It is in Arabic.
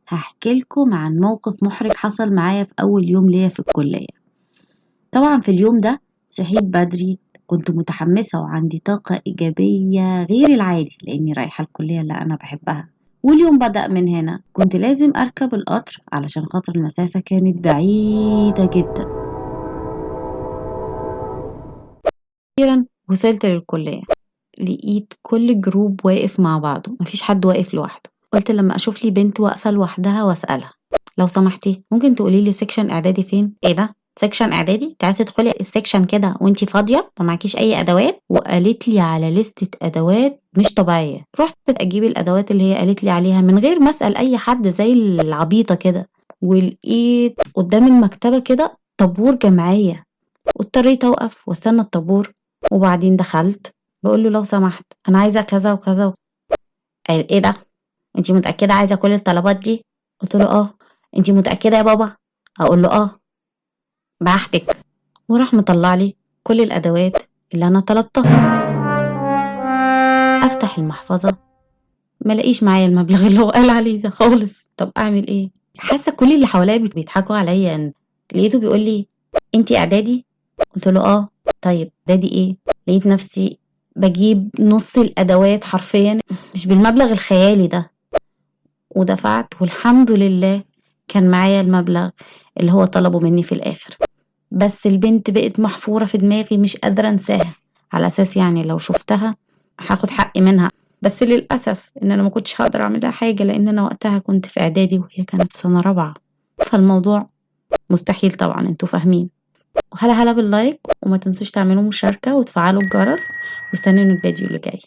هحكي لكم عن موقف محرج حصل معايا في أول يوم ليا في الكلية. طبعا في اليوم ده صحيت بدري، كنت متحمسة وعندي طاقة إيجابية غير العادي لأني رايحة الكلية اللي أنا بحبها. واليوم بدأ من هنا، كنت لازم أركب القطر علشان خاطر المسافة كانت بعيدة جدا. أخيرا وصلت للكلية، لقيت كل جروب واقف مع بعضه، مفيش حد واقف لوحده. قلت لما أشوف لي بنت واقفة لوحدها وأسألها: لو سمحتي ممكن تقولي لي سيكشن اعدادي فين؟ ايه ده؟ سيكشن اعدادي؟ انت عايزه تدخلي السيكشن كده وانتي فاضيه ما معكيش اي ادوات؟ وقالت لي على لستة ادوات مش طبيعيه. رحت اجيب الادوات اللي هي قالت لي عليها من غير ما اسال اي حد زي العبيطه كده، ولقيت قدام المكتبه كده طابور جمعيه، واضطريت اوقف واستنى الطابور. وبعدين دخلت بقول له: لو سمحت انا عايزه كذا وكذا. قال: ايه ده؟ انتي متاكده عايزه كل الطلبات دي؟ قلت له: اه. انتي متاكده يا بابا؟ اقول له: اه. بحتك. وراح مطلع لي كل الادوات اللي انا طلبتها. افتح المحفظه، ما لاقيش معايا المبلغ اللي هو قال عليه ده خالص. طب اعمل ايه؟ حاسه كل اللي حواليا بيضحكوا عليا. ان لقيته بيقول لي: انتي اعدادي؟ قلت له: اه. طيب اعدادي ايه؟ لقيت نفسي بجيب نص الادوات حرفيا، مش بالمبلغ الخيالي ده. ودفعت والحمد لله كان معايا المبلغ اللي هو طلبه مني في الآخر. بس البنت بقت محفورة في دماغي، مش قادرة انساها، على أساس يعني لو شفتها هاخد حقي منها. بس للأسف إن أنا ما كنتش هقدر أعمل لها حاجة، لأن أنا وقتها كنت في إعدادي وهي كانت في سنة رابعة. فالموضوع مستحيل طبعا، انتوا فاهمين. وهلا هلا باللايك، وما تنسوش تعملوا مشاركة وتفعلوا الجرس، واستنوا الفيديو اللي جاي.